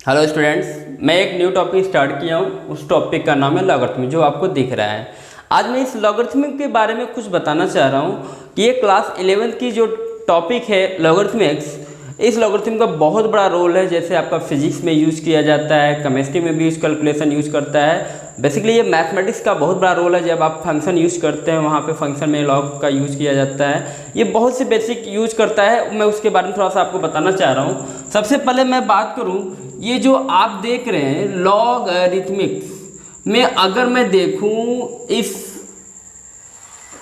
Hello students, मैं एक new topic start किया हूँ। उस टॉपिक का नाम है लॉगरिथम, जो आपको दिख रहा है। आज मैं इस लॉगरिथम के बारे में कुछ बताना चाह रहा हूँ कि ये क्लास 11th की जो टॉपिक है लॉगरिथमिक्स, इस लॉगरिथम का बहुत बड़ा रोल है। जैसे आपका फिजिक्स में यूज़ किया जाता है, केमिस्ट्री में भी इस कैलकुलेशन यूज़ करता है। बेसिकली ये मैथमेटिक्स का बहुत बड़ा रोल है। जब आप फंक्शन यूज़ करते हैं, वहाँ पे फंक्शन में लॉग का यूज़ किया जाता है। ये बहुत से बेसिक यूज करता है। मैं उसके बारे में थोड़ा सा आपको बताना चाह रहा हूँ। सबसे पहले मैं बात करूँ, ये जो आप देख रहे हैं लॉगरिथमिक्स में, अगर मैं देखूँ इस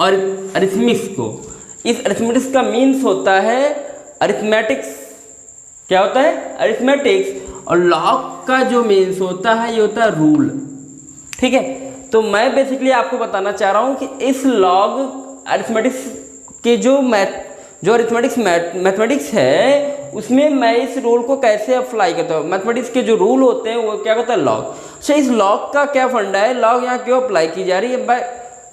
अरिथमिक्स को, इस अरिथमेटिक्स का मीन्स होता है अरिथमेटिक्स। क्या होता है? अरिथमेटिक्स। और लॉग का जो मीन्स होता है ये होता है रूल। ठीक है, तो मैं बेसिकली आपको बताना चाह रहा हूँ कि इस लॉग अरिथमेटिक्स के जो मैथमेटिक्स है, उसमें मैं इस रूल को कैसे अप्लाई करता हूँ। मैथमेटिक्स के जो रूल होते हैं वो क्या होता है? लॉग। अच्छा, इस लॉग का क्या फंडा है? लॉग यहाँ क्यों अप्लाई की जा रही है? भाई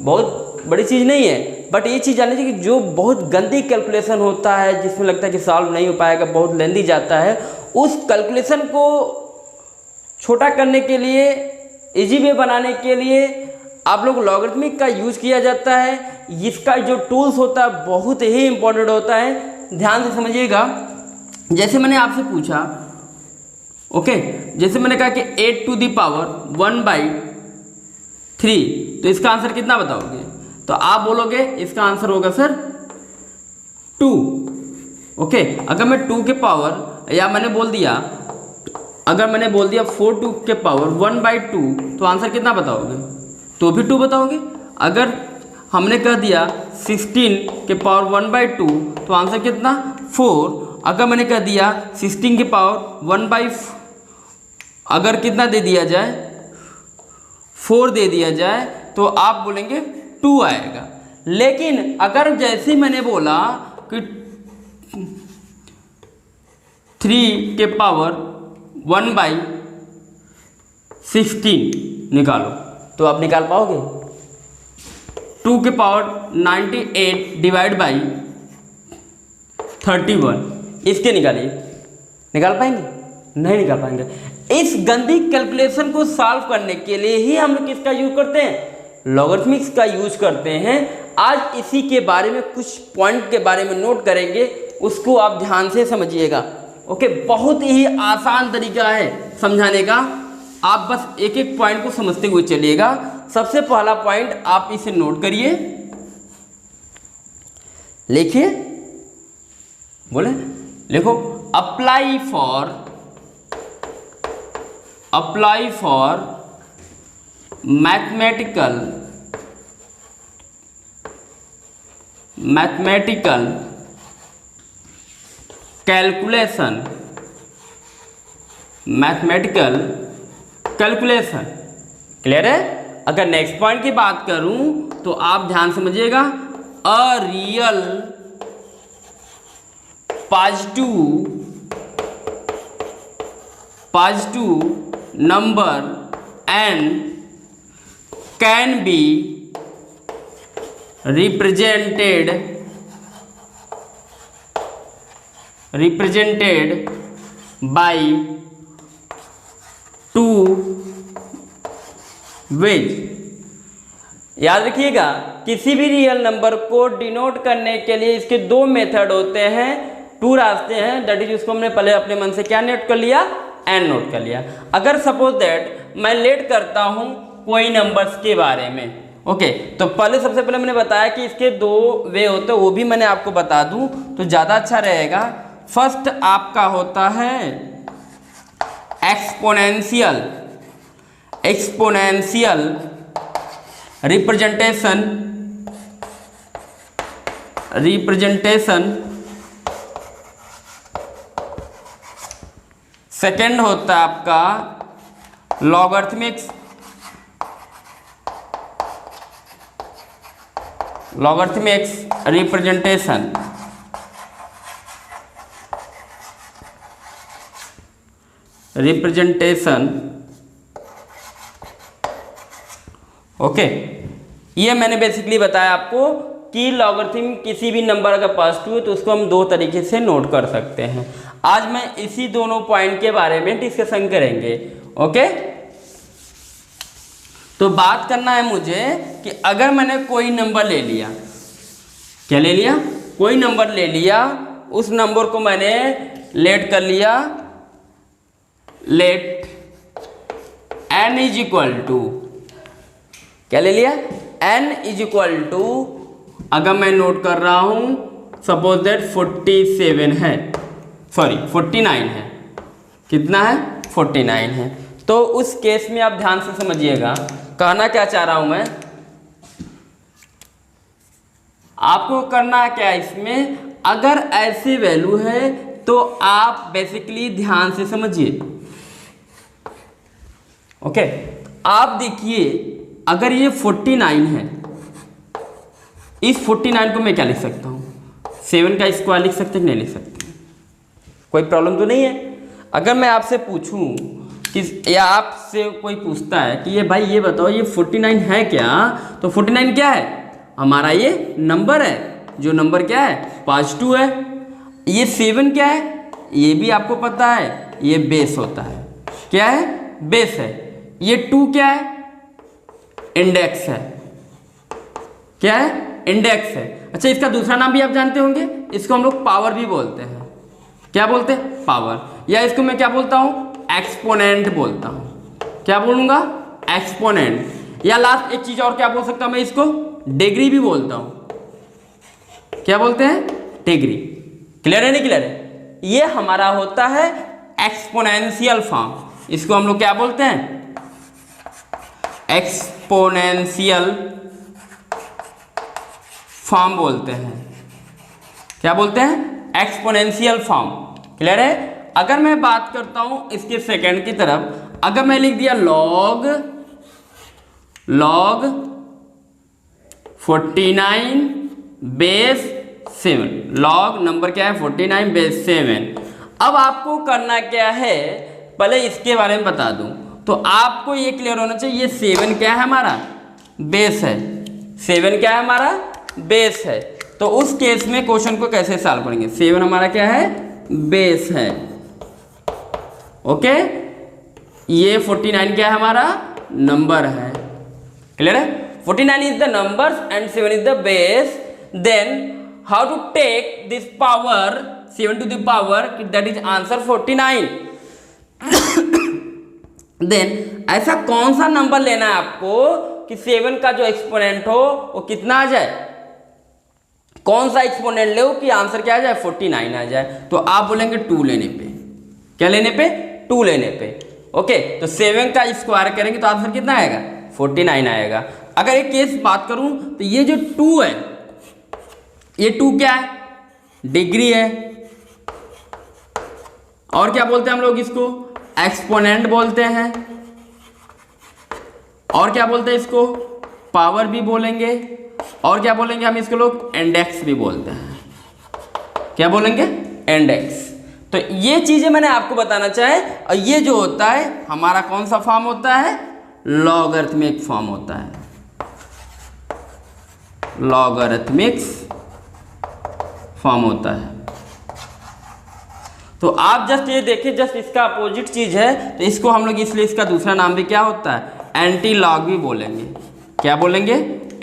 बहुत बड़ी चीज़ नहीं है, बट ये चीज़ जाननी चाहिए कि जो बहुत गंदी कैलकुलेशन होता है, जिसमें लगता है कि सॉल्व नहीं हो पाएगा, बहुत लेंदी जाता है, उस कैलकुलेशन को छोटा करने के लिए, इजी वे बनाने के लिए आप लोग लॉगरिथमिक का यूज किया जाता है। इसका जो टूल्स होता है बहुत ही इंपॉर्टेंट होता है। ध्यान से समझिएगा। जैसे मैंने आपसे पूछा, ओके, जैसे मैंने कहा कि 8 टू द पावर 1/3, तो इसका आंसर कितना बताओगे? तो आप बोलोगे इसका आंसर होगा सर 2। ओके, अगर मैं 2 के पावर, या मैंने बोल दिया, अगर मैंने बोल दिया 4 टू के पावर 1/2, तो आंसर कितना बताओगे? तो भी 2 बताओगे। अगर हमने कह दिया 16 के पावर 1/2, तो आंसर कितना? 4। अगर मैंने कह दिया 16 के पावर 1/4, अगर कितना दे दिया जाए, 4 दे दिया जाए, तो आप बोलेंगे 2 आएगा। लेकिन अगर जैसे मैंने बोला कि 3 के पावर 1/16 निकालो, तो आप निकाल पाओगे? 2 के पावर 98 डिवाइड बाई 31, इसके निकालिए। निकाल पाएंगे? नहीं निकाल पाएंगे। इस गंदी कैलकुलेशन को सॉल्व करने के लिए ही हम लोग किसका यूज करते हैं? लॉगरिथमिक्स का यूज करते हैं। आज इसी के बारे में कुछ पॉइंट के बारे में नोट करेंगे, उसको आप ध्यान से समझिएगा। ओके, बहुत ही आसान तरीका है समझाने का। आप बस एक एक पॉइंट को समझते हुए चलिएगा। सबसे पहला पॉइंट आप इसे नोट करिए, लिखिए, बोले, लिखो, apply for mathematical calculation. Clear है? अगर नेक्स्ट पॉइंट की बात करूं तो आप ध्यान समझिएगा, a real positive number n can be represented by 2 ways। याद रखिएगा, किसी भी रियल नंबर को डिनोट करने के लिए इसके 2 मेथड होते हैं, 2 रास्ते हैं। दैट इज, उसको हमने पहले अपने मन से क्या नोट कर लिया? n नोट कर लिया। अगर सपोज दैट मैं लेट करता हूं कोई नंबर्स के बारे में, ओके, तो पहले सबसे पहले मैंने बताया कि इसके 2 वे होते हैं, वो भी मैंने आपको बता दूं तो ज़्यादा अच्छा रहेगा। फर्स्ट आपका होता है एक्सपोनेंशियल रिप्रेजेंटेशन। सेकंड होता है आपका लॉगरिथमिक्स रिप्रेजेंटेशन। ओके, ये मैंने बेसिकली बताया आपको कि लॉगरिथम किसी भी नंबर अगर पॉजिटिव है तो उसको हम 2 तरीके से नोट कर सकते हैं। आज मैं इसी दोनों पॉइंट के बारे में डिस्कशन करेंगे। ओके, तो बात करना है मुझे कि अगर मैंने कोई नंबर ले लिया, क्या ले लिया, कोई नंबर ले लिया, उस नंबर को मैंने लेट कर लिया, let n is equal to, क्या ले लिया, n इज इक्वल टू, अगर मैं नोट कर रहा हूं सपोज दैट 47 है, सॉरी 49 है, कितना है 49 है। तो उस केस में आप ध्यान से समझिएगा, कहना क्या चाह रहा हूं मैं, आपको करना क्या है इसमें, अगर ऐसी वैल्यू है तो आप बेसिकली ध्यान से समझिए। ओके, आप देखिए अगर ये 49 है, इस 49 को मैं क्या लिख सकता हूँ, 7 का स्क्वायर लिख सकते हैं, नहीं लिख सकते, कोई प्रॉब्लम तो नहीं है। अगर मैं आपसे पूछूं कि, या आपसे कोई पूछता है कि ये भाई ये बताओ ये 49 है क्या, तो 49 क्या है, हमारा ये नंबर है, जो नंबर क्या है पॉजिटिव है। ये 7 क्या है, ये भी आपको पता है, ये बेस होता है, क्या है, बेस है। ये 2 क्या है, इंडेक्स है, क्या है, इंडेक्स है। अच्छा, इसका दूसरा नाम भी आप जानते होंगे, इसको हम लोग पावर भी बोलते हैं, क्या बोलते हैं, पावर, या इसको मैं क्या बोलता हूँ, एक्सपोनेंट बोलता हूँ, क्या बोलूँगा, एक्सपोनेंट। या लास्ट एक चीज और क्या बोल सकता हूँ मैं, इसको डिग्री भी बोलता हूँ, क्या बोलते हैं, डिग्री। क्लियर है, नहीं क्लियर है, ये हमारा होता है एक्सपोनेंशियल फॉर्म, इसको हम लोग क्या बोलते हैं, एक्सपोनेंशियल फॉर्म बोलते हैं, क्या बोलते हैं, एक्सपोनेंशियल फॉर्म। क्लियर है। अगर मैं बात करता हूं इसके सेकंड की तरफ, अगर मैं लिख दिया लॉग 49 बेस 7, लॉग नंबर क्या है 49 बेस 7। अब आपको करना क्या है, पहले इसके बारे में बता दूं, तो आपको ये क्लियर होना चाहिए, ये 7 क्या है, हमारा बेस है, 7 क्या है, हमारा बेस है। तो उस केस में क्वेश्चन को कैसे सॉल्व करेंगे, 7 हमारा क्या है, बेस है। ओके, ये 49 क्या है, हमारा नंबर है। क्लियर है, 49 is the number and 7 is the base. Then how to take this power 7 to the power, that is answer 49। Then ऐसा कौन सा नंबर लेना है आपको कि 7 का जो एक्सपोनेंट हो वो कितना आ जाए, कौन सा एक्सपोनेंट लो कि आंसर क्या आ जाए, 49 आ जाए। तो आप बोलेंगे 2 लेने पे, क्या लेने पे, 2 लेने पे। ओके, तो 7 का स्क्वायर करेंगे तो आंसर कितना आएगा, 49 आएगा। अगर एक केस बात करूं तो ये जो 2 है, ये 2 क्या है, डिग्री है, और क्या बोलते हैं हम लोग इसको, एक्सपोनेंट बोलते हैं, और क्या बोलते हैं इसको, पावर भी बोलेंगे, और क्या बोलेंगे हम इसको लोग, इंडेक्स भी बोलते हैं, क्या बोलेंगे, इंडेक्स। तो ये चीजें मैंने आपको बताना चाहे। और ये जो होता है हमारा कौन सा फॉर्म होता है, लॉगरिथमिक फॉर्म होता है, लॉगरिथमिक्स फॉर्म होता है। तो आप जस्ट ये देखिए, जस्ट इसका अपोजिट चीज है, तो इसको हम लोग इसलिए इसका दूसरा नाम भी क्या होता है, एंटी लॉग भी बोलेंगे, क्या बोलेंगे,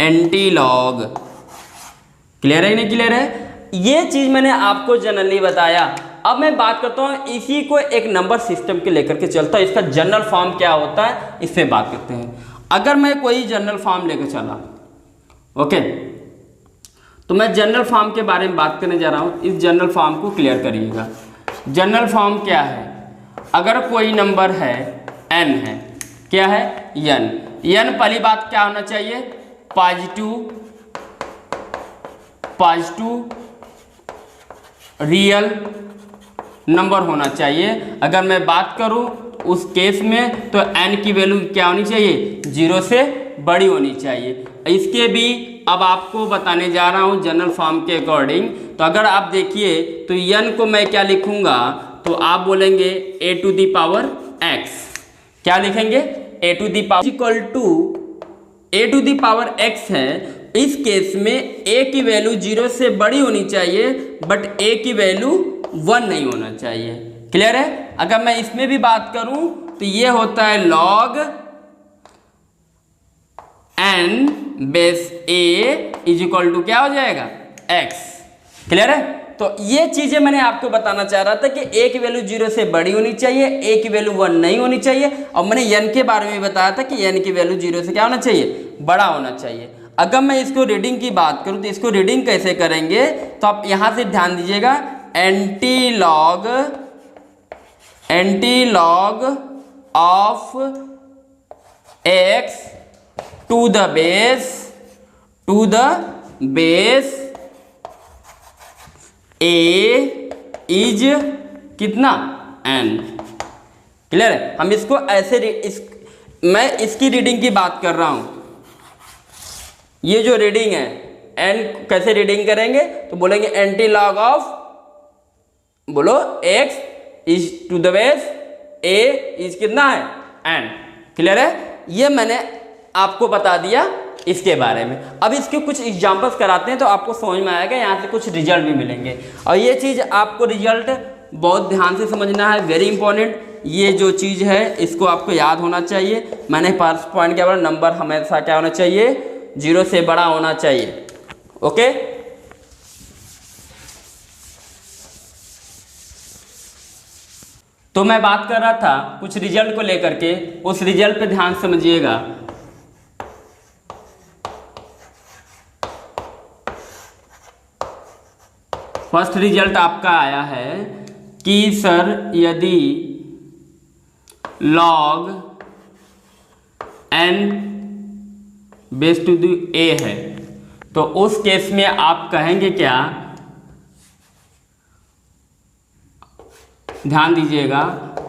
एंटी लॉग। क्लियर है, नहीं क्लियर है, ये चीज मैंने आपको जनरली बताया। अब मैं बात करता हूं इसी को एक नंबर सिस्टम के लेकर के चलता हूं, इसका जनरल फॉर्म क्या होता है इस पे बात करते हैं। अगर मैं कोई जनरल फॉर्म लेकर चला, ओके, तो मैं जनरल फॉर्म के बारे में बात करने जा रहा हूं। इस जनरल फॉर्म को क्लियर करिएगा। जनरल फॉर्म क्या है, अगर कोई नंबर है n है, क्या है, n, पहली बात क्या होना चाहिए, पॉजिटिव रियल नंबर होना चाहिए। अगर मैं बात करूं उस केस में तो n की वैल्यू क्या होनी चाहिए, 0 से बड़ी होनी चाहिए। इसके भी अब आपको बताने जा रहा हूं जनरल फॉर्म के अकॉर्डिंग। तो अगर आप देखिए तो n को मैं क्या लिखूंगा, तो आप बोलेंगे a to the power x, क्या लिखेंगे, a to the power equal to a to the power x है, इस केस में a की वैल्यू 0 से बड़ी होनी चाहिए बट a की वैल्यू 1 नहीं होना चाहिए। क्लियर है? अगर मैं इसमें भी बात करूं तो ये होता है log n base a is equal to क्या हो जाएगा x। क्लियर है? तो ये चीजें मैंने आपको बताना चाह रहा था कि a की वैल्यू 0 से बड़ी होनी चाहिए, a की वैल्यू 1 नहीं होनी चाहिए, और मैंने n के बारे में बताया था कि n की वैल्यू 0 से क्या होना चाहिए, बड़ा होना चाहिए। अगर मैं इसको रीडिंग की बात करूं तो इसको रीडिंग कैसे करेंगे, तो आप यहां से ध्यान दीजिएगा, antilog of x to the base a is कितना n। क्लियर है? हम इसको ऐसे मैं इसकी रीडिंग की बात कर रहा हूं। ये जो रीडिंग है n कैसे रीडिंग करेंगे, तो बोलेंगे एंटी लॉग ऑफ, बोलो x is to the base a is कितना है n। क्लियर है? ये मैंने आपको बता दिया इसके बारे में। अब इसके कुछ एग्जांपल्स कराते हैं तो आपको समझ में आएगा, यहाँ से कुछ रिजल्ट भी मिलेंगे। और ये चीज़ आपको रिजल्ट बहुत ध्यान से समझना है, वेरी इंपॉर्टेंट। ये जो चीज़ है इसको आपको याद होना चाहिए। मैंने फर्स्ट पॉइंट क्या बोला, नंबर हमेशा क्या होना चाहिए, 0 से बड़ा होना चाहिए। ओके, तो मैं बात कर रहा था कुछ रिजल्ट को लेकर के, उस रिजल्ट पे ध्यान समझिएगा। फर्स्ट रिजल्ट आपका आया है कि सर यदि log n base to the a है तो उस केस में आप कहेंगे क्या, ध्यान दीजिएगा,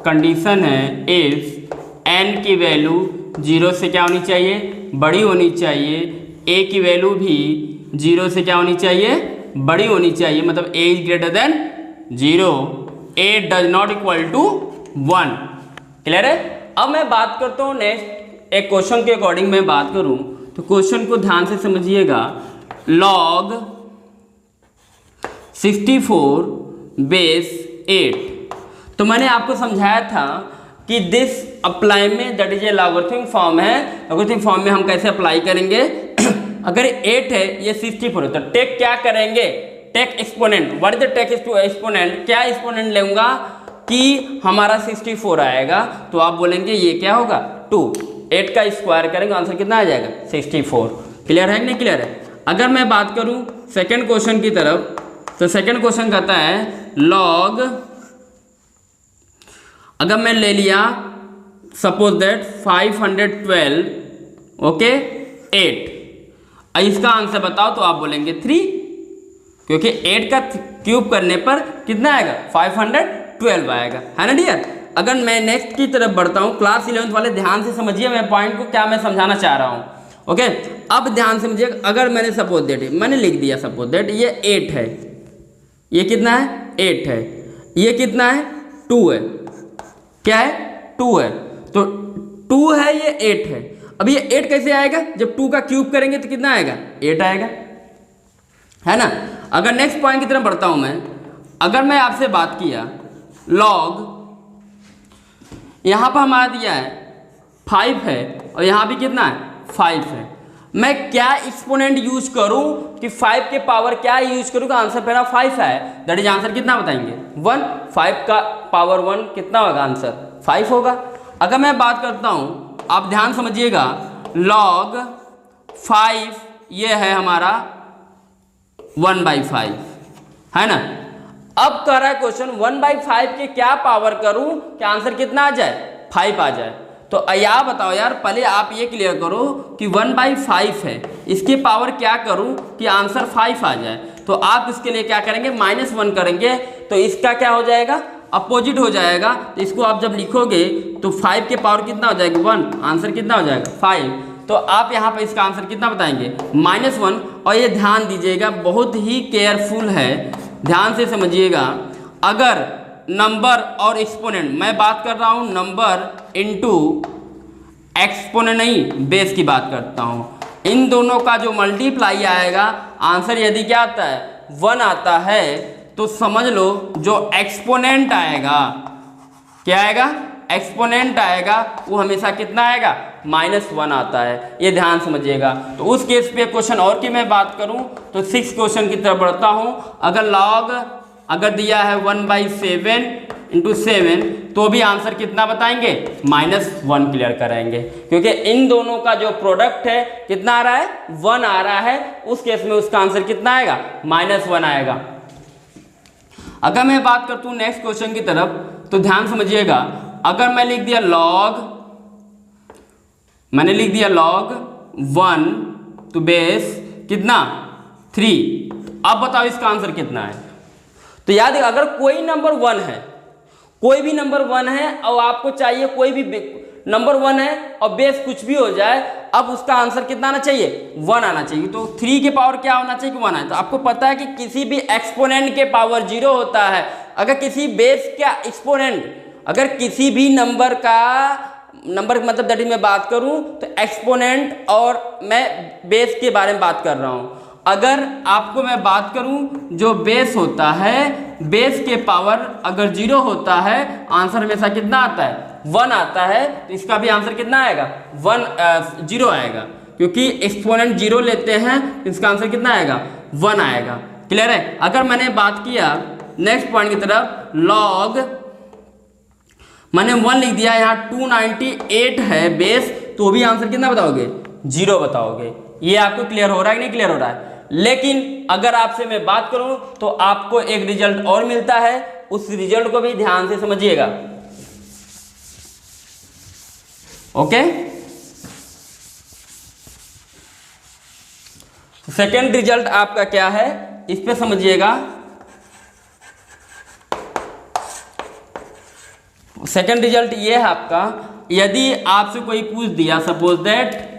कंडीशन है इफ n की वैल्यू 0 से क्या होनी चाहिए, बड़ी होनी चाहिए, a की वैल्यू भी 0 से क्या होनी चाहिए, बड़ी होनी चाहिए, मतलब a is greater than 0, a does not equal to 1। Clear है? अब मैं बात करता हूँ नेक्स्ट एक क्वेश्चन के अकॉर्डिंग मैं बात करूँ तो क्वेश्चन को ध्यान से समझिएगा। log 64 बेस 8, तो मैंने आपको समझाया था कि दिस अप्लाई में that is a logarithmic form है। लॉगरिथमिक फॉर्म में हम कैसे अप्लाई करेंगे अगर 8 है ये 64 है तो टेक क्या करेंगे, take exponent. What is the take exponent, क्या एक्सपोनेंट लेऊंगा कि हमारा 64 आएगा, तो आप बोलेंगे ये क्या होगा 2, 8 का स्क्वायर करेंगे आंसर कितना आ जाएगा 64। क्लियर है कि नहीं क्लियर है? अगर मैं बात करूं सेकंड क्वेश्चन की तरफ, तो सेकंड क्वेश्चन कहता है लॉग, अगर मैं ले लिया सपोज दैट 512 ओके 8, इसका आंसर बताओ, तो आप बोलेंगे 3, क्योंकि 8 का क्यूब करने पर कितना आएगा 512 आएगा, है ना डियर। अगर मैं नेक्स्ट की तरफ बढ़ता हूँ, क्लास 11th वाले ध्यान से समझिए मैं पॉइंट को क्या मैं समझाना चाह रहा हूँ। ओके, अब ध्यान से समझिए, अगर मैंने सपोज दैट मैंने लिख दिया सपोज दैट ये 8 है, ये कितना है 8 है, ये कितना है 2 है, क्या है 2 है, तो 2 है ये 8 है। अब ये 8 कैसे आएगा, जब 2 का क्यूब करेंगे तो कितना आएगा 8 आएगा, है ना। अगर नेक्स्ट पॉइंट की तरफ बढ़ता हूं मैं, अगर मैं आपसे बात किया लॉग, यहां पर हमारा दिया है 5 है और यहां भी कितना है 5 है, मैं क्या एक्सपोनेंट यूज करूं कि 5 के पावर क्या यूज करूं कि आंसर मेरा 5 है, दैट इज आंसर कितना बताएंगे 1, 5 का पावर 1 कितना होगा आंसर 5 होगा। अगर मैं बात करता हूं, आप ध्यान समझिएगा, log 5 ये है हमारा 1/5, है ना। अब कह रहा है क्वेश्चन 1/5 के क्या पावर करूं कि आंसर कितना आ जाए 5 आ जाए। तो यार बताओ यार, पहले आप ये क्लियर करो कि 1/5 है, इसके पावर क्या करूं कि आंसर 5 आ जाए। तो आप इसके लिए क्या करेंगे -1 करेंगे, तो इसका क्या हो जाएगा अपोजिट हो जाएगा। तो इसको आप जब लिखोगे तो 5 के पावर कितना हो जाएगा 1, आंसर कितना हो जाएगा 5। तो आप यहाँ पर इसका आंसर कितना बताएंगे -1। और ये ध्यान दीजिएगा, बहुत ही केयरफुल है, ध्यान से समझिएगा, अगर नंबर और एक्सपोनेंट, मैं बात कर रहा हूँ नंबर इनटू एक्सपोनेंट नहीं बेस की बात करता हूँ। इन दोनों का जो मल्टीप्लाई आएगा, आंसर यदि क्या आता है 1 आता है, तो समझ लो जो एक्सपोनेंट आएगा, क्या आएगा, एक्सपोनेंट आएगा, वो हमेशा कितना आएगा, -1 आता है। ये ध्यान समझिएगा। तो उस केस पे क्वेश्चन और की मैं बात करूं तो 6 क्वेश्चन की तरफ बढ़ता हूं। अगर लॉग अगर दिया है 1/7 × 7, तो भी आंसर कितना बताएंगे, -1 क्लियर कराएंगे, क्योंकि इन दोनों का जो प्रोडक्ट है कितना आ रहा है, 1 आ रहा है। उस केस में उसका आंसर कितना आएगा, -1 आएगा। अगर मैं बात करता हूँ नेक्स्ट क्वेश्चन की तरफ, तो ध्यान समझिएगा। अगर मैं लिख दिया लॉग, मैंने लिख दिया log 1 to base कितना 3, अब बताओ इसका आंसर कितना है। तो याद है, अगर कोई नंबर 1 है, कोई भी नंबर 1 है और आपको चाहिए कोई भी नंबर 1 है और बेस कुछ भी हो जाए, अब उसका आंसर कितना आना चाहिए, 1 आना चाहिए। तो 3 के पावर क्या होना चाहिए, 1 है। तो आपको पता है कि किसी भी एक्सपोनेंट के पावर 0 होता है। अगर किसी बेस का एक्सपोनेंट, अगर किसी भी नंबर का मतलब दैट इज मैं बात करूं तो एक्सपोनेंट, और मैं बेस के बारे में बात कर रहा हूं। अगर आपको मैं बात करूं जो बेस होता है, बेस के पावर अगर 0 होता है, आंसर हमेशा कितना आता है, 1 आता है। तो इसका भी आंसर कितना आएगा, 0 आएगा, क्योंकि एक्सपोनेंट 0 लेते हैं, तो इसका आंसर कितना आएगा, 1 आएगा। क्लियर है। अगर मैंने बात किया नेक्स्ट पॉइंट की तरफ, लॉग मैंने 1 लिख दिया, यहाँ 298 है बेस, तो भी आंसर कितना बताओगे, 0 बताओगे। ये आपको क्लियर हो रहा है कि नहीं क्लियर हो रहा है। लेकिन अगर आपसे मैं बात करूं तो आपको एक रिजल्ट और मिलता है, उस रिजल्ट को भी ध्यान से समझिएगा। ओके, सेकेंड रिजल्ट आपका क्या है, इस पे समझिएगा। सेकेंड रिजल्ट ये है आपका, यदि आपसे कोई पूछ दिया suppose that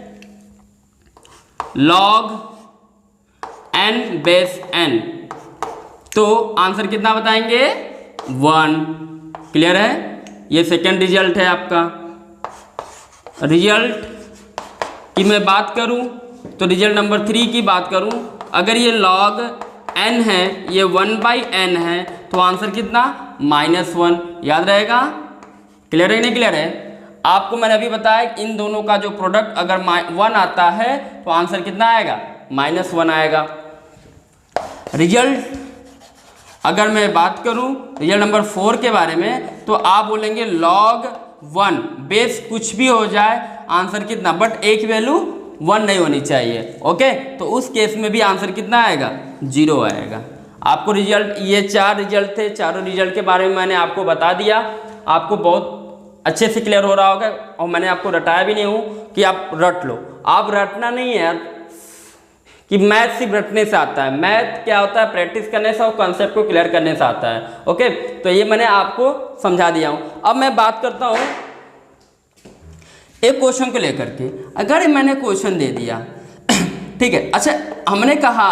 log n base n, तो आंसर कितना बताएंगे, 1। क्लियर है। ये सेकेंड रिजल्ट है आपका। रिजल्ट की मैं बात करूं तो रिजल्ट नंबर 3 की बात करूं, अगर ये log n है, ये 1/n है, तो आंसर कितना, -1। याद रहेगा। क्लियर है नहीं क्लियर है। आपको मैंने अभी बताया इन दोनों का जो प्रोडक्ट अगर 1 आता है, तो आंसर कितना आएगा, -1 आएगा। रिजल्ट अगर मैं बात करूं रिजल्ट नंबर 4 के बारे में, तो आप बोलेंगे log 1 बेस कुछ भी हो जाए, आंसर कितना, बट एक वैल्यू 1 नहीं होनी चाहिए। ओके, तो उस केस में भी आंसर कितना आएगा, 0 आएगा। आपको रिजल्ट, ये 4 रिजल्ट थे, चारों रिजल्ट के बारे में मैंने आपको बता दिया। आपको बहुत अच्छे से क्लियर हो रहा होगा, और मैंने आपको रटाया भी नहीं हूँ कि आप रट लो। आप रटना नहीं है यार, कि मैथ सिर्फ रटने से आता है। मैथ क्या होता है, प्रैक्टिस करने से और कॉन्सेप्ट को क्लियर करने से आता है। ओके, तो ये मैंने आपको समझा दिया हूँ। अब मैं बात करता हूँ एक क्वेश्चन को लेकर के। अगर मैंने क्वेश्चन दे दिया ठीक है, अच्छा हमने कहा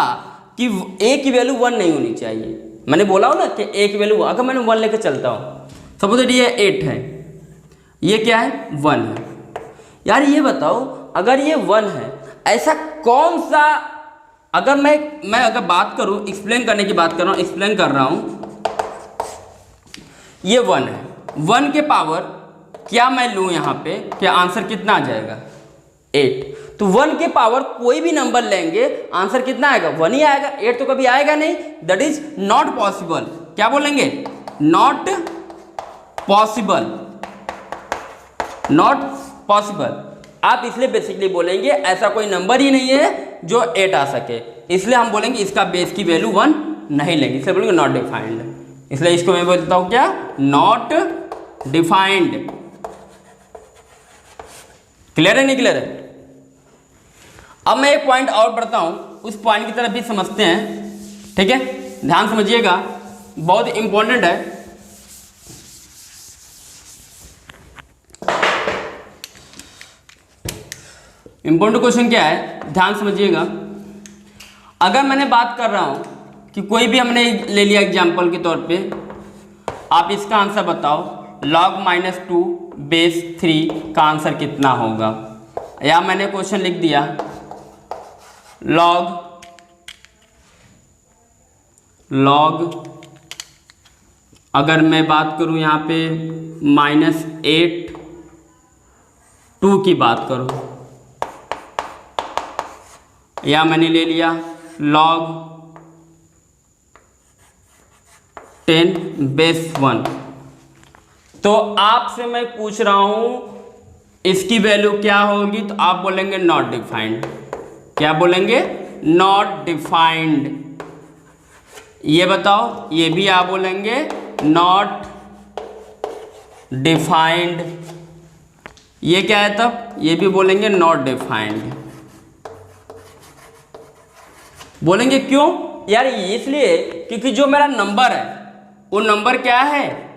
कि ए की वैल्यू 1 नहीं होनी चाहिए। मैंने बोला हो ना कि ए की वैल्यू, अगर मैंने 1 लेकर चलता हूँ, सपोज ये 8 है, ये क्या है, 1 है। यार ये बताओ, अगर ये 1 है, ऐसा कौन सा, अगर मैं अगर बात करूं, एक्सप्लेन करने की बात कर रहा हूं, एक्सप्लेन कर रहा हूं, ये 1 है, 1 के पावर क्या मैं लूं यहाँ पे, क्या आंसर कितना आ जाएगा, 8। तो 1 के पावर कोई भी नंबर लेंगे, आंसर कितना आएगा, 1 ही आएगा। 8 तो कभी आएगा नहीं, दैट इज नॉट पॉसिबल। क्या बोलेंगे, नॉट पॉसिबल, नॉट पॉसिबल। आप इसलिए बेसिकली बोलेंगे ऐसा कोई नंबर ही नहीं है जो 8 आ सके, इसलिए हम बोलेंगे इसका बेस की वैल्यू 1 नहीं लेंगे, इसलिए बोलेंगे नॉट डिफाइंड। इसलिए इसको मैं बोलता हूं क्या, नॉट डिफाइंड। क्लियर है नहीं क्लियर है। अब मैं एक पॉइंट और बढ़ता हूं, उस पॉइंट की तरफ भी समझते हैं। ठीक है, ध्यान समझिएगा, बहुत इंपॉर्टेंट है। इंपॉर्टेंट क्वेश्चन क्या है, ध्यान समझिएगा। अगर मैंने बात कर रहा हूं कि कोई भी हमने ले लिया एग्जांपल के तौर पे, आप इसका आंसर बताओ, log -2 बेस 3 का आंसर कितना होगा। या मैंने क्वेश्चन लिख दिया लॉग अगर मैं बात करूं यहाँ पे -8 2 की बात करूं, या मैंने ले लिया log 10 बेस 1। तो आपसे मैं पूछ रहा हूं इसकी वैल्यू क्या होगी, तो आप बोलेंगे नॉट डिफाइंड। क्या बोलेंगे? Not defined. ये बताओ, ये भी आप बोलेंगे नॉट डिफाइंड। ये क्या है तब? ये भी बोलेंगे नॉट डिफाइंड। बोलेंगे क्यों यार? इसलिए क्योंकि जो मेरा नंबर है वो नंबर क्या है,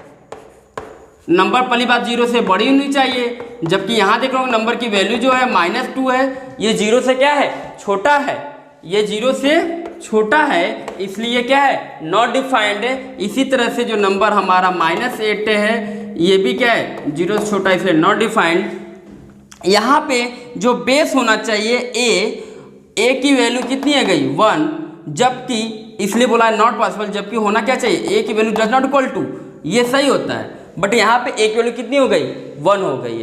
नंबर पहली बात 0 से बड़ी होनी चाहिए, जबकि यहां देख रहा हूं नंबर की वैल्यू जो है -2 है, ये 0 से क्या है? छोटा है। ये 0 से छोटा है, इसलिए क्या है? नॉट डिफाइंड है। इसी तरह से जो नंबर हमारा -8 है, ये भी क्या है? 0 से छोटा, इसलिए नॉट डिफाइंड। यहाँ पे जो बेस होना चाहिए ए की वैल्यू कितनी है गई? 1, जबकि इसलिए बोला है नॉट पॉसिबल, जबकि होना क्या चाहिए? ए की value does not equal to, ये सही होता है। बट यहाँ पे ए की वैल्यू कितनी हो गई? 1 हो गई है।